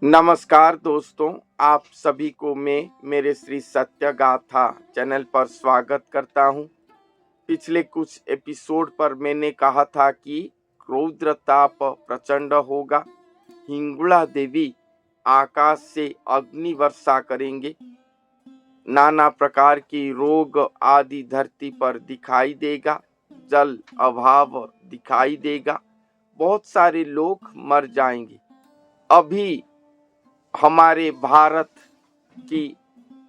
नमस्कार दोस्तों, आप सभी को मैं मेरे श्री सत्य गाथा चैनल पर स्वागत करता हूं। पिछले कुछ एपिसोड पर मैंने कहा था कि रौद्र ताप प्रचंड होगा। हिंगुला देवी आकाश से अग्नि वर्षा करेंगे। नाना प्रकार की रोग आदि धरती पर दिखाई देगा। जल अभाव दिखाई देगा। बहुत सारे लोग मर जाएंगे। अभी हमारे भारत की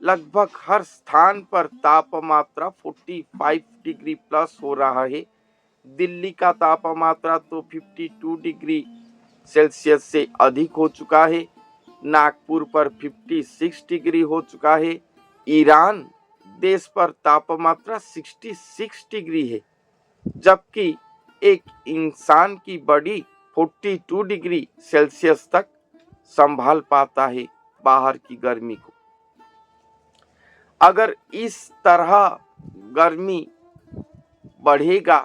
लगभग हर स्थान पर तापमात्रा 45 डिग्री प्लस हो रहा है। दिल्ली का तापमात्रा तो 52 डिग्री सेल्सियस से अधिक हो चुका है। नागपुर पर 56 डिग्री हो चुका है। ईरान देश पर तापमात्रा 66 डिग्री है, जबकि एक इंसान की बॉडी 42 डिग्री सेल्सियस तक संभाल पाता है बाहर की गर्मी को। अगर इस तरह गर्मी बढ़ेगा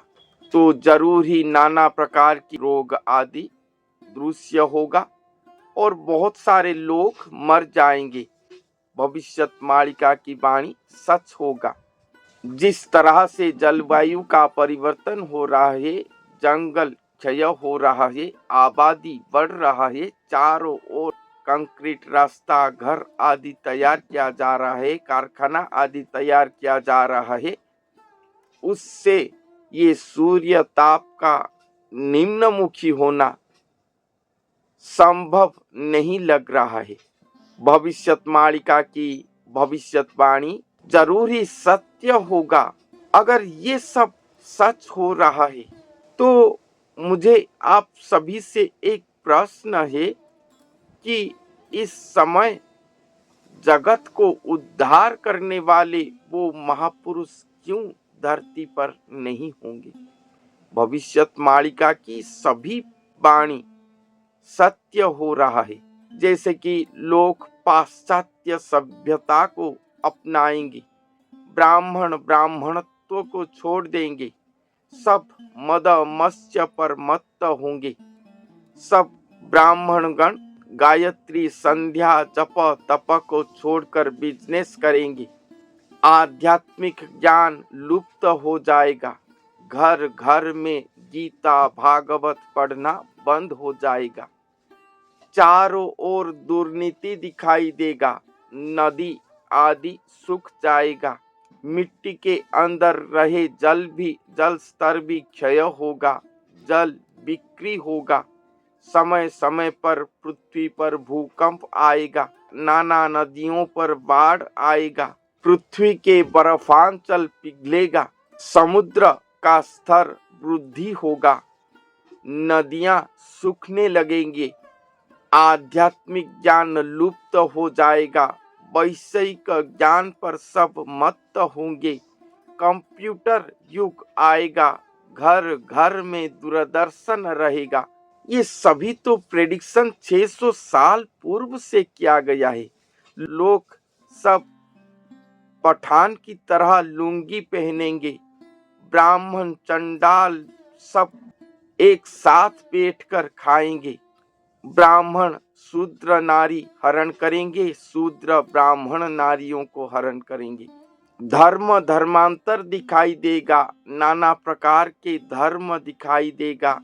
तो जरूर ही नाना प्रकार की रोग आदि दृश्य होगा और बहुत सारे लोग मर जाएंगे। भविष्यवाणी की वाणी सच होगा। जिस तरह से जलवायु का परिवर्तन हो रहा है, जंगल क्षय हो रहा है, आबादी बढ़ रहा है, चारों ओर कंक्रीट रास्ता, घर आदि तैयार किया जा रहा है, कारखाना आदि तैयार किया जा रहा है, उससे ये सूर्य ताप का निम्नमुखी होना संभव नहीं लग रहा है। भविष्यवाणी की भविष्यवाणी जरूर ही सत्य होगा। अगर ये सब सच हो रहा है तो मुझे आप सभी से एक प्रश्न है कि इस समय जगत को उद्धार करने वाले वो महापुरुष क्यों धरती पर नहीं होंगे। भविष्यवाणी की सभी वाणी सत्य हो रहा है। जैसे कि लोग पाश्चात्य सभ्यता को अपनाएंगे, ब्राह्मणत्व को छोड़ देंगे, सब मद मत्स्य पर मत्त होंगे, सब ब्राह्मणगण गायत्री संध्या जप तप को छोड़कर बिजनेस करेंगे, आध्यात्मिक ज्ञान लुप्त हो जाएगा, घर घर में गीता भागवत पढ़ना बंद हो जाएगा, चारों ओर दुर्नीति दिखाई देगा, नदी आदि सूख जाएगा, मिट्टी के अंदर रहे जल स्तर भी क्षय होगा, जल बिक्री होगा, समय समय पर पृथ्वी पर भूकंप आएगा, नाना नदियों पर बाढ़ आएगा, पृथ्वी के बर्फांचल पिघलेगा, समुद्र का स्तर वृद्धि होगा, नदियां सूखने लगेंगी, आध्यात्मिक ज्ञान लुप्त हो जाएगा, वैषयिक ज्ञान पर सब मत्त होंगे, कंप्यूटर युग आएगा, घर घर में दूरदर्शन रहेगा। ये सभी तो प्रेडिक्शन 600 साल पूर्व से किया गया है। लोग सब पठान की तरह लुंगी पहनेंगे, ब्राह्मण चंडाल सब एक साथ बैठकर खाएंगे, ब्राह्मण शूद्र नारी हरण करेंगे, शूद्र ब्राह्मण नारियों को हरण करेंगे, धर्मांतर दिखाई देगा, नाना प्रकार के धर्म दिखाई देगा,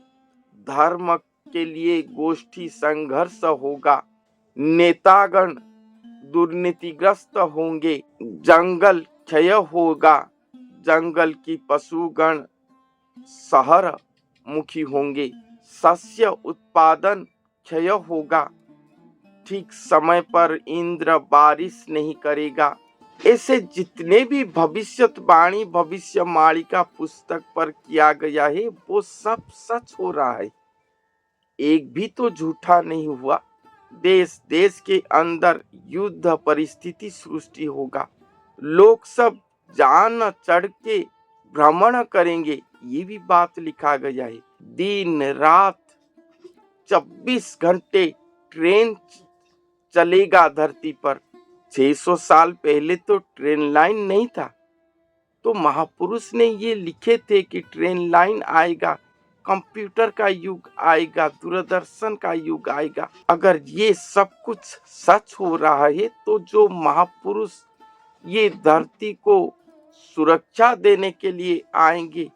धर्म के लिए गोष्ठी संघर्ष होगा, नेतागण दुर्नीतिग्रस्त होंगे, जंगल क्षय होगा, जंगल की पशुगण शहर मुखी होंगे, शस्य उत्पादन क्षय होगा, ठीक समय पर इंद्र बारिश नहीं करेगा। ऐसे जितने भी भविष्यवाणी भविष्यवाणी पुस्तक पर किया गया है वो सब सच हो रहा है, एक भी तो झूठा नहीं हुआ। देश देश के अंदर युद्ध परिस्थिति सृष्टि होगा, लोग सब जान चढ़ के भ्रमण करेंगे, ये भी बात लिखा गया है। दिन रात 24 घंटे ट्रेन चलेगा धरती पर। 600 साल पहले तो ट्रेन लाइन नहीं था, तो महापुरुष ने ये लिखे थे कि ट्रेन लाइन आएगा, कंप्यूटर का युग आएगा, दूरदर्शन का युग आएगा। अगर ये सब कुछ सच हो रहा है तो जो महापुरुष ये धरती को सुरक्षा देने के लिए आएंगे,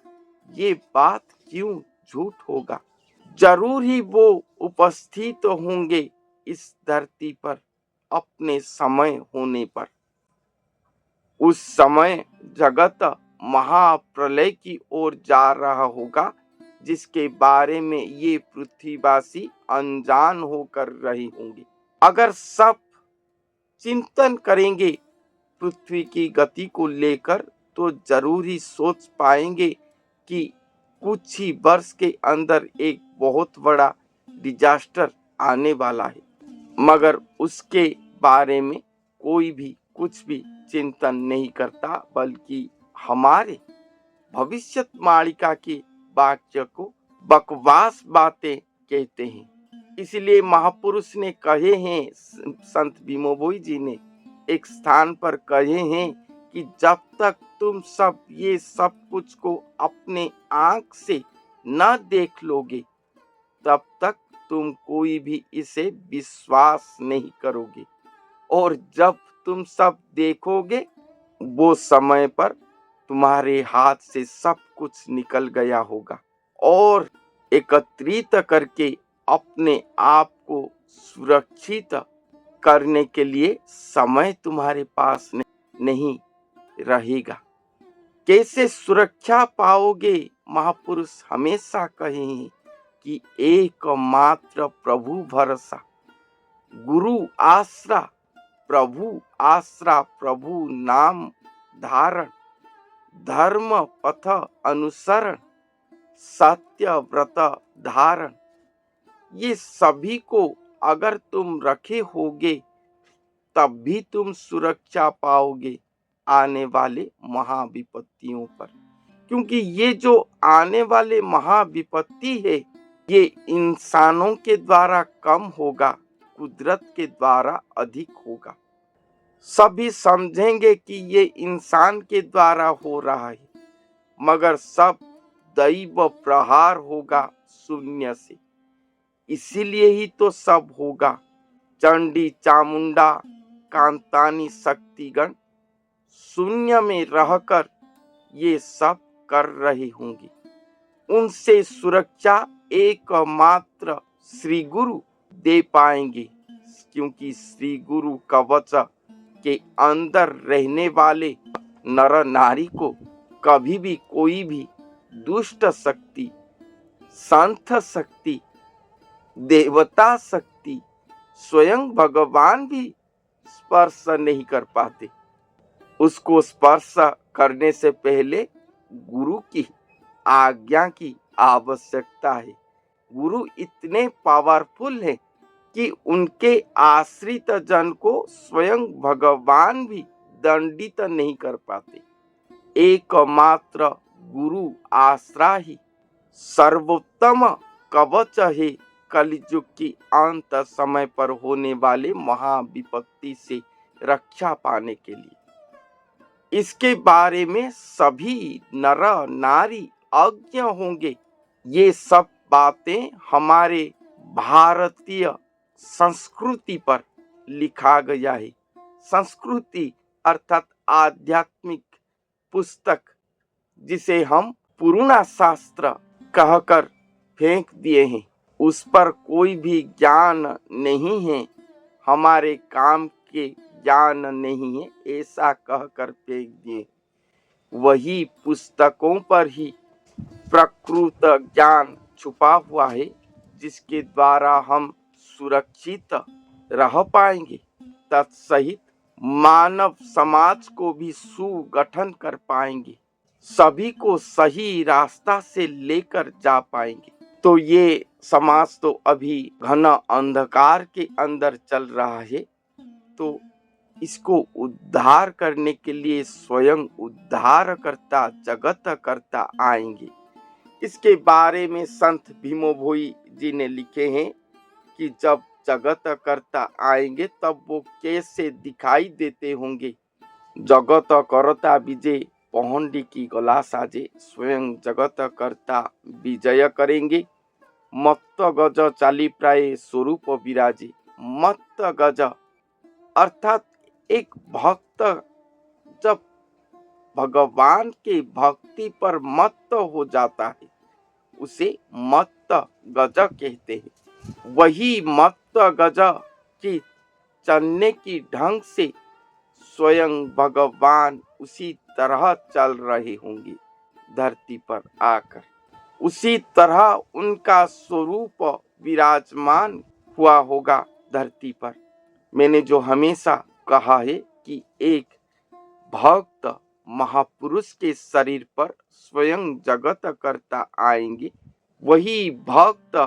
ये बात क्यों झूठ होगा? जरूर ही वो उपस्थित होंगे इस धरती पर अपने समय होने पर। उस समय जगत महाप्रलय की ओर जा रहा होगा, जिसके बारे में ये पृथ्वीवासी अनजान होकर रहे होंगे। अगर सब चिंतन करेंगे पृथ्वी की गति को लेकर तो जरूर ही सोच पाएंगे कि कुछ ही वर्ष के अंदर एक बहुत बड़ा डिजास्टर आने वाला है, मगर उसके बारे में कोई भी कुछ भी चिंतन नहीं करता, बल्कि हमारे भविष्यवाणिका के वाक्य को बकवास बातें कहते हैं। इसलिए महापुरुष ने कहे हैं, संत भीमोभोई जी ने एक स्थान पर कहे हैं कि जब तक तुम सब ये सब कुछ को अपने आंख से न देख लोगे, तब तक तुम कोई भी इसे विश्वास नहीं करोगे, और जब तुम सब देखोगे, वो समय पर तुम्हारे हाथ से सब कुछ निकल गया होगा, और एकत्रित करके अपने आप को सुरक्षित करने के लिए समय तुम्हारे पास नहीं रहेगा। कैसे सुरक्षा पाओगे? महापुरुष हमेशा कहे हैं कि एकमात्र प्रभु भरोसा, गुरु आश्रा, प्रभु आश्रा, प्रभु नाम धारण, धर्म पथ अनुसरण, सत्य व्रत धारण, ये सभी को अगर तुम रखे होगे तब भी तुम सुरक्षा पाओगे आने वाले महाविपत्तियों पर। क्योंकि ये जो आने वाले महाविपत्ति है, ये इंसानों के द्वारा कम होगा, कुदरत के द्वारा अधिक होगा। सभी समझेंगे कि ये इंसान के द्वारा हो रहा है, मगर सब दैव प्रहार होगा शून्य से। इसीलिए ही तो सब होगा। चंडी चामुंडा कांतानी शक्तिगण शून्य में रहकर ये सब कर रही होंगी। उनसे सुरक्षा एकमात्र श्री गुरु दे पाएंगे, क्योंकि श्री गुरु कवच के अंदर रहने वाले नर नारी को कभी भी कोई भी दुष्ट शक्ति, संत शक्ति, देवता शक्ति, स्वयं भगवान भी स्पर्श नहीं कर पाते। उसको स्पर्श करने से पहले गुरु की आज्ञा की आवश्यकता है। गुरु इतने पावरफुल है कि उनके आश्रित जन को स्वयं भगवान भी दंडित नहीं कर पाते। एकमात्र गुरु आश्रा ही सर्वोत्तम कवच है कलियुग की अंत समय पर होने वाले महाविपत्ति से रक्षा पाने के लिए। इसके बारे में सभी नर नारी अज्ञ होंगे। ये सब बातें हमारे भारतीय संस्कृति पर लिखा गया है। संस्कृति अर्थात आध्यात्मिक पुस्तक, जिसे हम पुराना शास्त्र कहकर फेंक दिए हैं, उस पर कोई भी ज्ञान नहीं है, हमारे काम के ज्ञान नहीं है, ऐसा कहकर फेंक दिए। वही पुस्तकों पर ही प्रकृत ज्ञान छुपा हुआ है, जिसके द्वारा हम सुरक्षित रह पाएंगे, तत्सहित मानव समाज को भी सुगठन कर पाएंगे, सभी को सही रास्ता से लेकर जा पाएंगे। तो ये समाज तो अभी घना अंधकार के अंदर चल रहा है, तो इसको उद्धार करने के लिए स्वयं उद्धारकर्ता जगतकर्ता आएंगे। इसके बारे में संत भीमोभोई जी ने लिखे हैं कि जब जगतकर्ता आएंगे तब वो कैसे दिखाई देते होंगे। जगत करता विजय पहुंडी की गला साजे, स्वयं जगत कर्ता विजय करेंगे। मत्त गज चाली प्राय स्वरूप विराजे। मत्त गज अर्थात एक भक्त जब भगवान के भक्ति पर मत्त हो जाता है उसे मत्त गज कहते हैं। वही मत्त गज की चलने की ढंग से स्वयं भगवान उसी तरह चल रहे होंगे धरती पर आकर। उसी तरह उनका स्वरूप विराजमान हुआ होगा धरती पर। मैंने जो हमेशा कहा है कि एक भक्त महापुरुष के शरीर पर स्वयं जगत कर्ता आएंगे, वही भक्त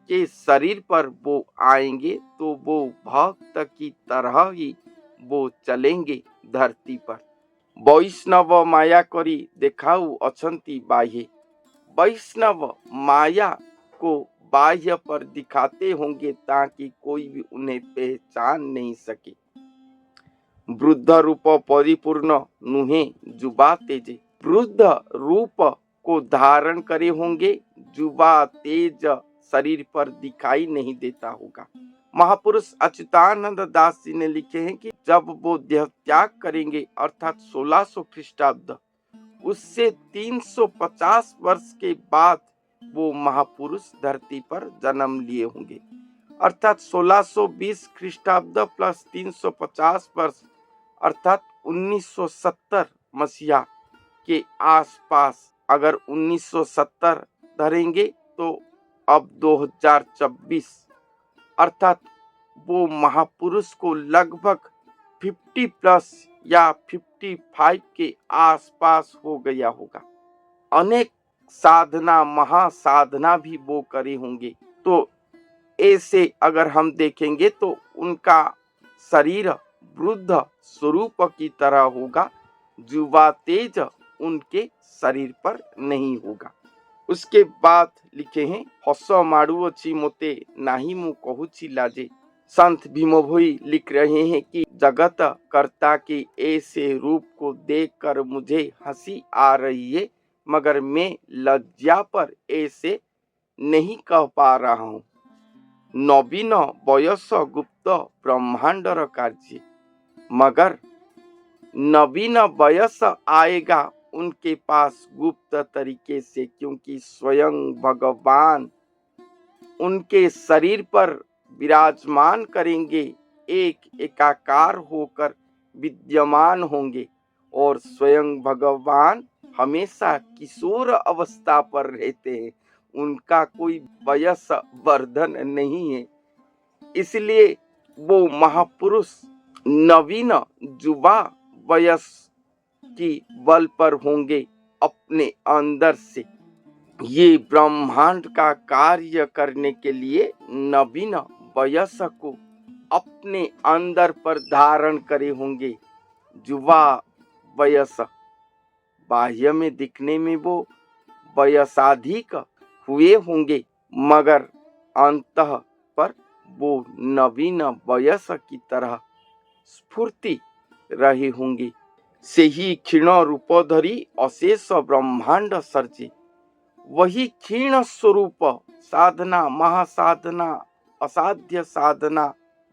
के शरीर पर वो आएंगे तो वो भक्त की तरह ही वो चलेंगे धरती पर। वैष्णव माया करी देखाऊ अछंती बाह्य। वैष्णव माया को बाह्य पर दिखाते होंगे ताकि कोई भी उन्हें पहचान नहीं सके। वृद्ध रूप परिपूर्ण नुहे जुबा तेजे। वृद्ध रूप को धारण करे होंगे, जुबा तेज शरीर पर दिखाई नहीं देता होगा। महापुरुष अच्युतानंद दास जी ने लिखे हैं कि जब वो देह त्याग करेंगे अर्थात 1600 ख्रीष्टाब्द, उससे 350 वर्ष के बाद वो महापुरुष धरती पर जन्म लिए होंगे। अर्थात 1620 ख्रीष्टाब्द प्लस 350 वर्ष अर्थात 1970 मसीहा के आसपास। अगर 1970 धरेंगे तो अब 2026 अर्थात वो महापुरुष को लगभग 50 प्लस या 55 के आसपास हो गया होगा। अनेक साधना महासाधना भी वो करे होंगे। तो ऐसे अगर हम देखेंगे तो उनका शरीर वृद्ध स्वरूप की तरह होगा, जुवा तेज उनके शरीर पर नहीं होगा। उसके बाद लिखे हैं हस मारुअछि मोते नाही मु कहूछि लाजे। संत भीम भोई लिख रहे हैं कि जगत कर्ता के ऐसे रूप को देखकर मुझे हंसी आ रही है, मगर मैं लज्जा पर ऐसे नहीं कह पा रहा हूँ। नवीन वयस गुप्त ब्रह्मांडर कार्य। मगर नवीन वयस आएगा उनके पास गुप्त तरीके से, क्योंकि स्वयं भगवान उनके शरीर पर विराजमान करेंगे, एक एकाकार होकर विद्यमान होंगे और स्वयं भगवान हमेशा किशोर अवस्था पर रहते हैं। उनका कोई वयस वर्धन नहीं है, इसलिए वो महापुरुष नवीन जुबा वयस की बल पर होंगे अपने अंदर से। ये ब्रह्मांड का कार्य करने के लिए नवीन वयस को अपने अंदर पर धारण करे होंगे। जुवा वयस बाह्य में दिखने में वो वयसाधिक हुए होंगे, मगर अंतः पर वो नवीन वयस की तरह स्फूर्ति रहे होंगे। से ही क्षीण रूप धरी अशेष ब्रह्मांड सर्जे। वही क्षीण स्वरूप साधना महासाधना असाध्य साधना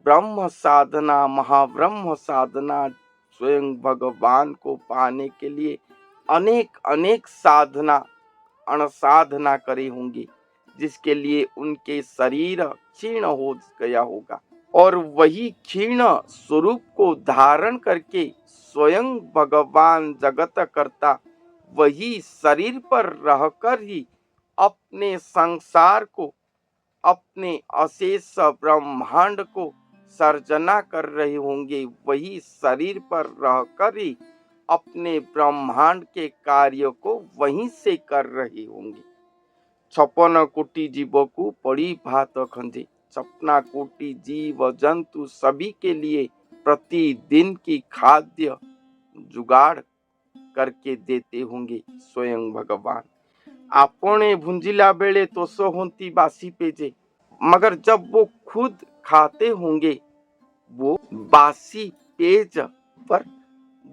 ब्रह्म साधना महाब्रह्म साधना स्वयं भगवान को पाने के लिए अनेक अनेक साधना अणसाधना करे होंगे, जिसके लिए उनके शरीर क्षीण हो गया होगा। और वही क्षीण स्वरूप को धारण करके स्वयं भगवान जगत कर्ता वही शरीर पर रहकर ही अपने संसार को, अपने अशेष ब्रह्मांड को सर्जना कर रहे होंगे। वही शरीर पर रहकर ही अपने ब्रह्मांड के कार्य को वहीं से कर रहे होंगे। 56 कोटि जीव को पड़ी भात खंजे। 56 कोटि जीव जंतु सभी के लिए प्रतिदिन की खाद्य जुगाड़ करके देते होंगे स्वयं भगवान। आपने भुंजिला बेले तो सो होती बासी पेजे, मगर जब वो खुद खाते होंगे वो बासी पेज पर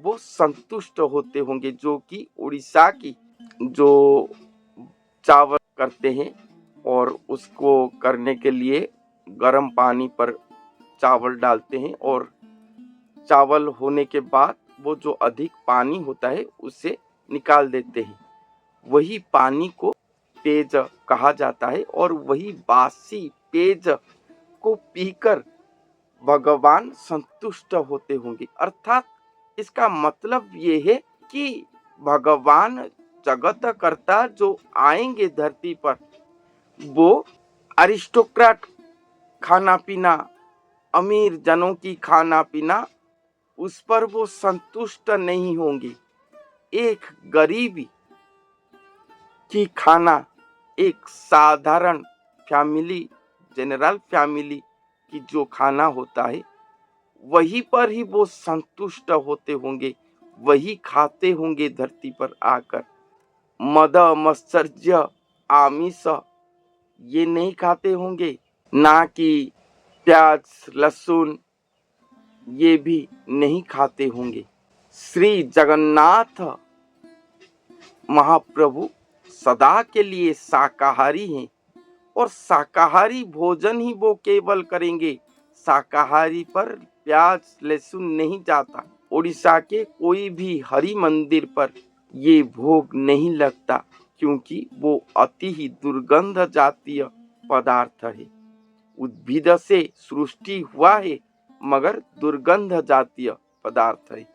वो संतुष्ट होते होंगे, जो कि उड़ीसा की जो चावल करते हैं और उसको करने के लिए गर्म पानी पर चावल डालते हैं और चावल होने के बाद वो जो अधिक पानी होता है उसे निकाल देते हैं। वही पानी को पेज कहा जाता है और वही बासी पेज को पीकर भगवान संतुष्ट होते होंगे। अर्थात इसका मतलब ये है कि भगवान जगत कर्ता जो आएंगे धरती पर, वो अरिस्टोक्रेट खाना पीना, अमीर जनों की खाना पीना, उस पर वो संतुष्ट नहीं होंगे। एक गरीबी की खाना, एक साधारण फैमिली, जनरल फैमिली की जो खाना होता है, वही पर ही वो संतुष्ट होते होंगे, वही खाते होंगे धरती पर आकर। मद मत्सर्य आमिष ये नहीं खाते होंगे, ना कि प्याज लहसुन ये भी नहीं खाते होंगे। श्री जगन्नाथ महाप्रभु सदा के लिए शाकाहारी हैं और शाकाहारी भोजन ही वो केवल करेंगे। शाकाहारी पर प्याज लहसुन नहीं जाता। उड़ीसा के कोई भी हरि मंदिर पर ये भोग नहीं लगता, क्योंकि वो अति ही दुर्गंध जातीय पदार्थ है। उद्भिद से सृष्टि हुआ है मगर दुर्गंध जातीय पदार्थ है,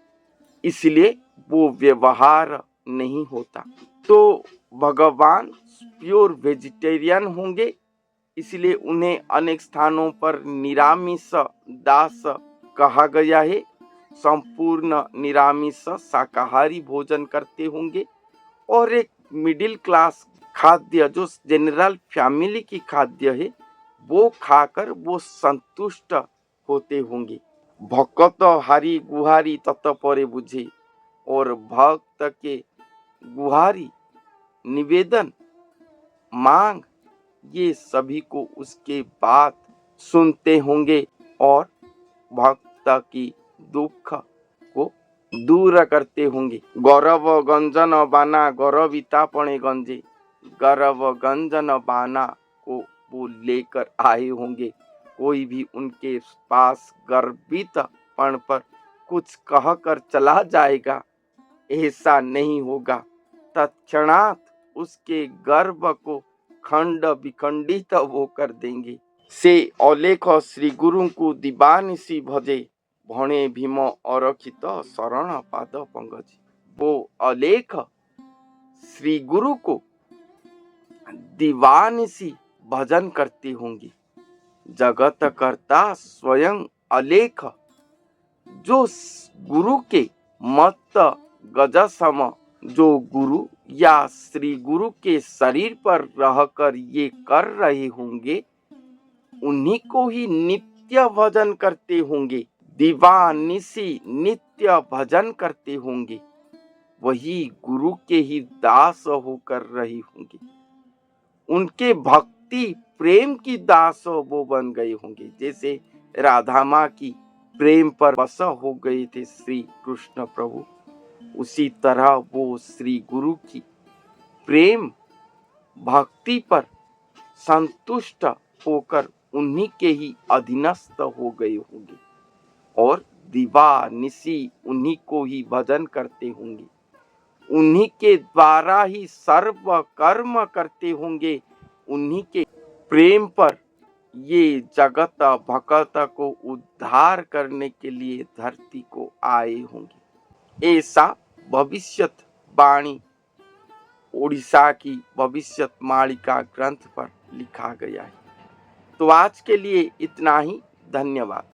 इसलिए वो व्यवहार नहीं होता। तो भगवान प्योर वेजिटेरियन होंगे, इसलिए उन्हें अनेक स्थानों पर निरामिष दास कहा गया है। संपूर्ण निरामिष शाकाहारी भोजन करते होंगे और एक मिडिल क्लास खाद्य जो जनरल फैमिली की खाद्य है वो खाकर वो संतुष्ट होते होंगे। भक्त हारी गुहारी तत्परे बुझे, और भक्त के गुहारी निवेदन मांग ये सभी को उसके बात सुनते होंगे और भक्त की दुख को दूर करते होंगे। गौरव गंजन बाना गौरविता पणे गंजे, गौरव गंजन बाना को वो लेकर आए होंगे। कोई भी उनके पास गर्वित पण पर कुछ कहकर चला जाएगा, ऐसा नहीं होगा। तत्क्षणात उसके गर्व को खंड विखंडित वो कर देंगे। से अलेख श्री गुरु को दीवानिसी भजे, भणे भीम अरखित शरण पाद पंगजी। वो अलेख श्री गुरु को दीवानिसी भजन करती होंगी। जगत कर्ता स्वयं अलेख जो गुरु के मत गजसम, जो गुरु या श्री गुरु के शरीर पर रहकर ये कर रहे होंगे, उन्हीं को ही नित्य भजन करते होंगे। दिवानिसी नित्य भजन करते होंगे, वही गुरु के ही दास होकर रहे होंगे। उनके भक्ति प्रेम की दास वो बन गए होंगे, जैसे राधा माँ की प्रेम पर बस हो गए थे श्री कृष्ण प्रभु, उसी तरह वो श्री गुरु की प्रेम भक्ति पर संतुष्ट होकर उन्हीं के ही अधीनस्थ हो गए होंगे और दिवानिसी उन्हीं को ही भजन करते होंगे। उन्हीं के द्वारा ही सर्व कर्म करते होंगे। उन्हीं के प्रेम पर ये जगत भगत को उद्धार करने के लिए धरती को आए होंगे। ऐसा भविष्यत वाणी उड़ीसा की भविष्यत मालिका ग्रंथ पर लिखा गया है। तो आज के लिए इतना ही। धन्यवाद।